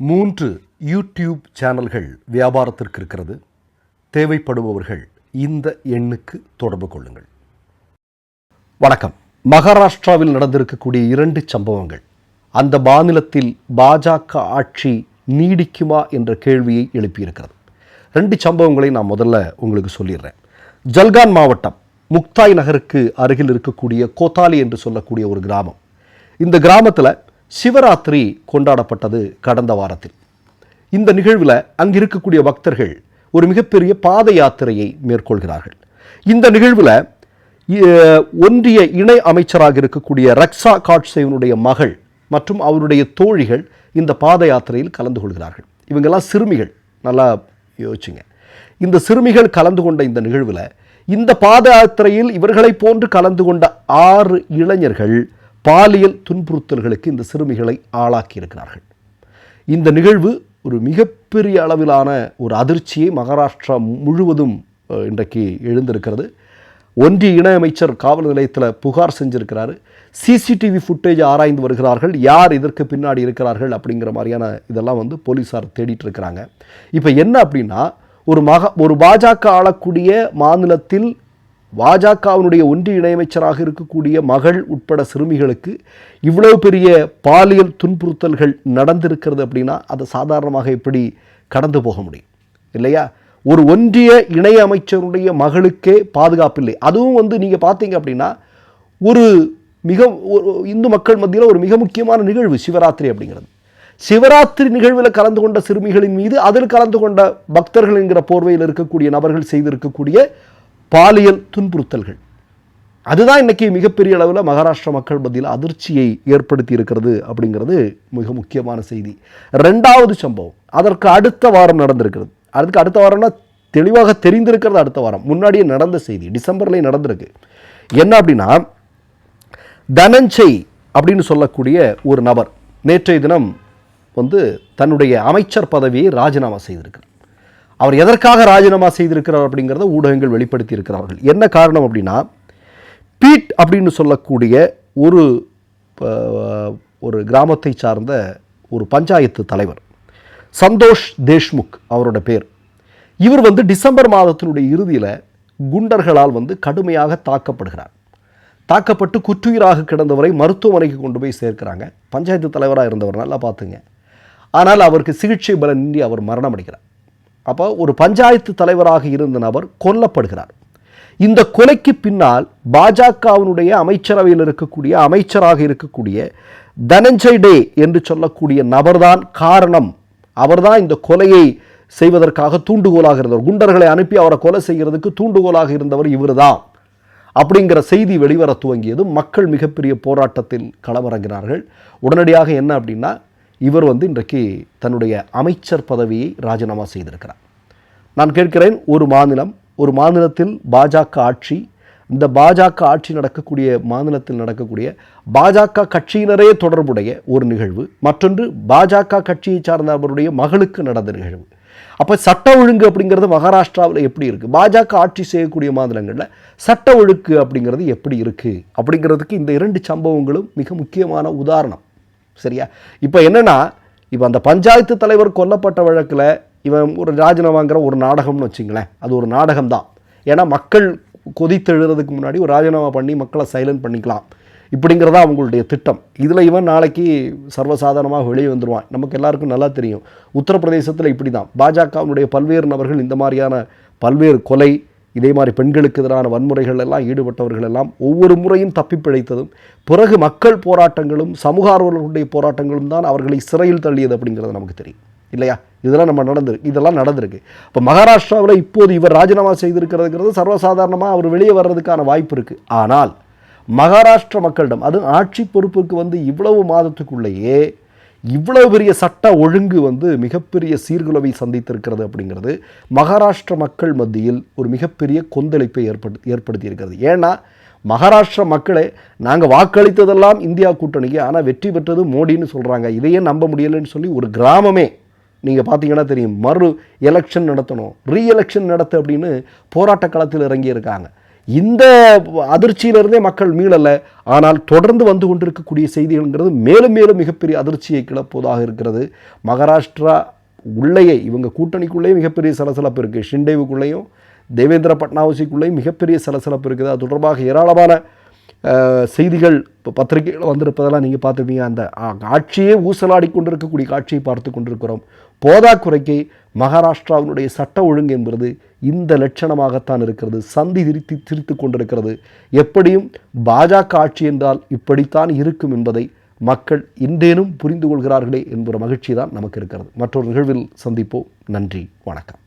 3 YouTube சேனல்கள் வியாபாரத்திற்கு இருக்கிறது. தேவைப்படுபவர்கள் இந்த எண்ணுக்கு தொடர்பு கொள்ளுங்கள். வணக்கம். மகாராஷ்டிராவில் நடந்திருக்கக்கூடிய 2 சம்பவங்கள் அந்த மாநிலத்தில் பாஜக ஆட்சி நீடிக்குமா என்ற கேள்வியை எழுப்பியிருக்கிறது. 2 சம்பவங்களை நான் முதல்ல உங்களுக்கு சொல்லிடுறேன். ஜல்கான் மாவட்டம் முக்தாய் நகருக்கு அருகில் இருக்கக்கூடிய கோத்தாலி என்று சொல்லக்கூடிய ஒரு கிராமம். இந்த கிராமத்தில் சிவராத்திரி கொண்டாடப்பட்டது கடந்த வாரத்தில். இந்த நிகழ்வில் அங்கு இருக்கக்கூடிய பக்தர்கள் ஒரு மிகப்பெரிய பாத யாத்திரையை மேற்கொள்கிறார்கள். இந்த நிகழ்வில் ஒன்றிய இணை அமைச்சராக இருக்கக்கூடிய ரக்ஷா காட்சேவனுடைய மகள் மற்றும் அவருடைய தோழிகள் இந்த பாத யாத்திரையில் கலந்து கொள்கிறார்கள். இவங்கெல்லாம் சிறுமிகள். நல்லா யோசிச்சுங்க. இந்த சிறுமிகள் கலந்து கொண்ட இந்த நிகழ்வில் இந்த பாத யாத்திரையில் இவர்களை போன்று கலந்து கொண்ட 6 இளைஞர்கள் பாலியல் துன்புறுத்தல்களுக்கு இந்த சிறுமிகளை ஆளாக்கி இருக்கிறார்கள். இந்த நிகழ்வு ஒரு மிகப்பெரிய அளவிலான ஒரு அதிர்ச்சியை மகாராஷ்டிரா முழுவதும் இன்றைக்கு எழுந்திருக்கிறது. ஒன்றிய இணையமைச்சர் காவல் நிலையத்தில் புகார் செஞ்சிருக்கிறாரு. சிசிடிவி ஃபுட்டேஜ் ஆராய்ந்து வருகிறார்கள். யார் இதற்கு பின்னாடி இருக்கிறார்கள் அப்படிங்கிற மாதிரியான இதெல்லாம் போலீஸார் தேடிட்டு இருக்கிறாங்க. இப்போ என்ன அப்படின்னா, ஒரு பாஜக ஆளக்கூடிய மாநிலத்தில் பாஜகவினுடைய ஒன்றிய இணையமைச்சராக இருக்கக்கூடிய மகள் உட்பட சிறுமிகளுக்கு இவ்வளவு பெரிய பாலியல் துன்புறுத்தல்கள் நடந்திருக்கிறது அப்படின்னா அதை சாதாரணமாக எப்படி கடந்து போக முடியும் இல்லையா? ஒரு ஒன்றிய இணையமைச்சருடைய மகளுக்கே பாதுகாப்பில்லை. அதுவும் நீங்கள் பார்த்தீங்க அப்படின்னா ஒரு இந்து மக்கள் மத்தியில் ஒரு மிக முக்கியமான நிகழ்வு சிவராத்திரி அப்படிங்கிறது. சிவராத்திரி நிகழ்வில் கலந்து கொண்ட சிறுமிகளின் மீது அதில் கலந்து கொண்ட பக்தர்கள் என்கிற போர்வையில் இருக்கக்கூடிய நபர்கள் செய்திருக்கக்கூடிய பாலியல் துன்புறுத்தல்கள், அதுதான் இன்னைக்கு மிகப்பெரிய அளவில் மகாராஷ்டிரா மக்கள் மத்தியில் அதிர்ச்சியை ஏற்படுத்தி இருக்கிறது அப்படிங்கிறது மிக முக்கியமான செய்தி. 2வது சம்பவம் அதற்கு அடுத்த வாரம் நடந்திருக்கிறது. அதுக்கு அடுத்த வாரம்னா தெளிவாக தெரிந்திருக்கிறது. அடுத்த வாரம் முன்னாடியே நடந்த செய்தி, டிசம்பர்லேயே நடந்திருக்கு. என்ன அப்படின்னா, தனஞ்சய் அப்படின்னு சொல்லக்கூடிய ஒரு நபர் நேற்றைய தினம் தன்னுடைய அமைச்சர் பதவியை ராஜினாமா செய்திருக்கிறார். அவர் எதற்காக ராஜினாமா செய்திருக்கிறார் அப்படிங்கிறத ஊடகங்கள் வெளிப்படுத்தி இருக்கிறார்கள். என்ன காரணம் அப்படின்னா, பீட் அப்படின்னு சொல்லக்கூடிய ஒரு கிராமத்தை சார்ந்த ஒரு பஞ்சாயத்து தலைவர் சந்தோஷ் தேஷ்முக் அவரோட பேர். இவர் டிசம்பர் மாதத்தினுடைய இறுதியில் குண்டர்களால் கடுமையாக தாக்கப்படுகிறார். தாக்கப்பட்டு குற்றுயிராக கிடந்தவரை மருத்துவமனைக்கு கொண்டு போய் சேர்க்கிறாங்க. பஞ்சாயத்து தலைவராக இருந்தவர், நல்லா பார்த்துங்க. ஆனால் அவருக்கு சிகிச்சை பலனின்றி அவர் மரணம் அடைகிறார். அப்போ ஒரு பஞ்சாயத்து தலைவராக இருந்த நபர் கொல்லப்படுகிறார். இந்த கொலைக்கு பின்னால் பாஜகவினுடைய அமைச்சரவையில் இருக்கக்கூடிய அமைச்சராக இருக்கக்கூடிய தனஞ்சய் டே என்று சொல்லக்கூடிய நபர்தான் காரணம். அவர்தான் இந்த கொலையை செய்வதற்காக தூண்டுகோலாக இருந்தவர். குண்டர்களை அனுப்பி அவரை கொலை செய்கிறதுக்கு தூண்டுகோலாக இருந்தவர் இவர்தான் அப்படிங்கிற செய்தி வெளிவர துவங்கியது. மக்கள் மிகப்பெரிய போராட்டத்தில் களமிறங்கினார்கள். உடனடியாக என்ன அப்படின்னா, இவர் இன்றைக்கு தன்னுடைய அமைச்சர் பதவியை ராஜினாமா செய்திருக்கிறார். நான் கேட்கிறேன், ஒரு மாநிலத்தில் பாஜக ஆட்சி, இந்த பாஜக ஆட்சி நடக்கக்கூடிய மாநிலத்தில் நடக்கக்கூடிய பாஜக கட்சியினரே தொடர்புடைய ஒரு நிகழ்வு, மற்றொன்று பாஜக கட்சியை சார்ந்தவருடைய மகளுக்கு நடந்த நிகழ்வு. அப்போ சட்ட ஒழுங்கு அப்படிங்கிறது மகாராஷ்டிராவில் எப்படி இருக்குது, பாஜக ஆட்சி செய்யக்கூடிய மாநிலங்களில் சட்ட ஒழுங்கு அப்படிங்கிறது எப்படி இருக்குது அப்படிங்கிறதுக்கு இந்த 2 சம்பவங்களும் மிக முக்கியமான உதாரணம். சரியா? இப்போ என்னென்னா, இப்போ அந்த பஞ்சாயத்து தலைவர் கொல்லப்பட்ட வழக்கில் இவன் ஒரு ராஜினாமாங்கிற ஒரு நாடகம்னு வச்சுங்களேன். அது ஒரு நாடகம்தான். ஏன்னா மக்கள் கொதித்தெழுறதுக்கு முன்னாடி ஒரு ராஜினாமா பண்ணி மக்களை சைலண்ட் பண்ணிக்கலாம் இப்படிங்கிறதா அவங்களுடைய திட்டம். இதில் இவன் நாளைக்கு சர்வசாதாரணமாக வெளியே வந்துடுவான். நமக்கு எல்லாருக்கும் நல்லா தெரியும். உத்தரப்பிரதேசத்தில் இப்படி தான் பாஜகவினுடைய பல்வேறு நபர்கள் இந்த மாதிரியான பல்வேறு கொலை, இதே மாதிரி பெண்களுக்கு எதிரான வன்முறைகள் எல்லாம் ஈடுபட்டவர்கள் எல்லாம் ஒவ்வொரு முறையும் தப்பி பிழைத்ததும் பிறகு மக்கள் போராட்டங்களும் சமூக ஆர்வலர்களுடைய போராட்டங்களும் தான் அவர்களை சிறையில் தள்ளியது அப்படிங்கிறது நமக்கு தெரியும் இல்லையா? இதெல்லாம் நடந்திருக்கு. இப்போ மகாராஷ்டிராவில் இப்போது இவர் ராஜினாமா செய்திருக்கிறதுங்கிறது சர்வசாதாரணமாக அவர் வெளியே வர்றதுக்கான வாய்ப்பு இருக்குது. ஆனால் மகாராஷ்டிர மக்களிடம், அது ஆட்சி பொறுப்புக்கு இவ்வளவு மாதத்துக்குள்ளேயே இவ்வளவு பெரிய சட்ட ஒழுங்கு மிகப்பெரிய சீர்குலைவை சந்தித்திருக்கிறது அப்படிங்கிறது மகாராஷ்டிர மக்கள் மத்தியில் ஒரு மிகப்பெரிய கொந்தளிப்பை ஏற்படுத்தி இருக்கிறது. ஏன்னா மகாராஷ்டிர மக்களே, நாங்கள் வாக்களித்ததெல்லாம் இந்தியா கூட்டணிக்கு, ஆனால் வெற்றி பெற்றது மோடின்னு சொல்கிறாங்க, இதையே நம்ப முடியலைன்னு சொல்லி ஒரு கிராமமே நீங்கள் பார்த்தீங்கன்னா தெரியும், மறு எலெக்ஷன் நடத்தணும், ரீஎலெக்ஷன் நடத்து அப்படின்னு போராட்ட களத்தில் இறங்கியிருக்காங்க. இந்த அதிர்ச்சியிலிருந்தே மக்கள் மீளலை. ஆனால் தொடர்ந்து வந்து கொண்டிருக்கக்கூடிய செய்திகள்ங்கிறது மேலும் மேலும் மிகப்பெரிய அதிர்ச்சியை கிளப்புவதாக இருக்கிறது. மகாராஷ்டிரா உள்ளேயே இவங்க கூட்டணிக்குள்ளேயே மிகப்பெரிய சலசலப்பு இருக்குது. ஷிண்டேவுக்குள்ளேயும் தேவேந்திர பட்னாவிஸுக்குள்ளேயும் மிகப்பெரிய சலசலப்பு இருக்குது. அது தொடர்பாக ஏராளமான செய்திகள் இப்போ பத்திரிகைகள் வந்திருப்பதெல்லாம் நீங்கள் பார்த்துருப்பீங்க. அந்த ஆட்சியே ஊசலாடி கொண்டிருக்கக்கூடிய காட்சியை பார்த்து கொண்டிருக்கிறோம். போதாக்குறைக்கு மகாராஷ்டிராவினுடைய சட்ட ஒழுங்கு என்பது இந்த லட்சணமாகத்தான் இருக்கிறது. சந்தி திரித்து கொண்டிருக்கிறது. எப்படியும் பாஜக ஆட்சி என்றால் இப்படித்தான் இருக்கும் என்பதை மக்கள் இன்றேனும் புரிந்து கொள்கிறார்களே என்கிற மகிழ்ச்சி தான் நமக்கு இருக்கிறது. மற்றொரு நிகழ்வில் சந்திப்போம். நன்றி, வணக்கம்.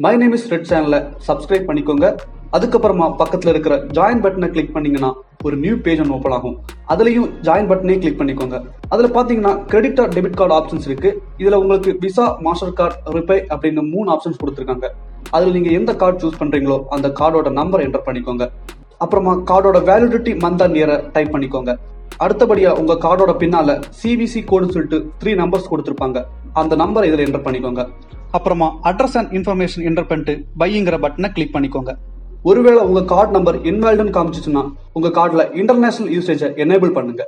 மை நேம் இஸ் ரெட் சேனலை சப்ஸ்கிரைப் பண்ணிக்கோங்க. அதுக்கப்புறமா பக்கத்தில் இருக்கிற ஜாயின் பட்டனை கிளிக் பண்ணீங்கன்னா ஒரு நியூ பேஜ் ஒன்று ஓப்பன் ஆகும். அதுலேயும் ஜாயின் பட்டனே கிளிக் பண்ணிக்கோங்க. அதில் பார்த்தீங்கன்னா credit card, debit card options இருக்கு. இதில் உங்களுக்கு விசா, மாஸ்டர் கார்டு, ரிப்பே அப்படின்னு 3 ஆப்ஷன்ஸ் கொடுத்துருக்காங்க. அதில் நீங்கள் எந்த கார்டு சூஸ் பண்ணுறீங்களோ அந்த கார்டோட நம்பர் என்டர் பண்ணிக்கோங்க. அப்புறமா கார்டோட வேலிடிட்டி மந்த் அண்ட் இயரை டைப் பண்ணிக்கோங்க. அடுத்தபடியா உங்க கார்டோட பின்னால சிவிசி கோடுன்னு சொல்லிட்டு 3 நம்பர்ஸ் கொடுத்துருப்பாங்க. அந்த நம்பரை இதில் என்டர் பண்ணிக்கோங்க. அப்புறமா அட்ரஸ் அண்ட் இன்ஃபர்மேஷன் என்டர் பண்ணிட்டு பைங்கிற பட்டனை கிளிக் பண்ணிக்கோங்க. ஒருவேளை உங்க கார்டு நம்பர் இன்வாலிட்னு காமிச்சிச்சுன்னா உங்க கார்டுல இன்டர்நேஷனல் யூசேஜை எனேபிள் பண்ணுங்க.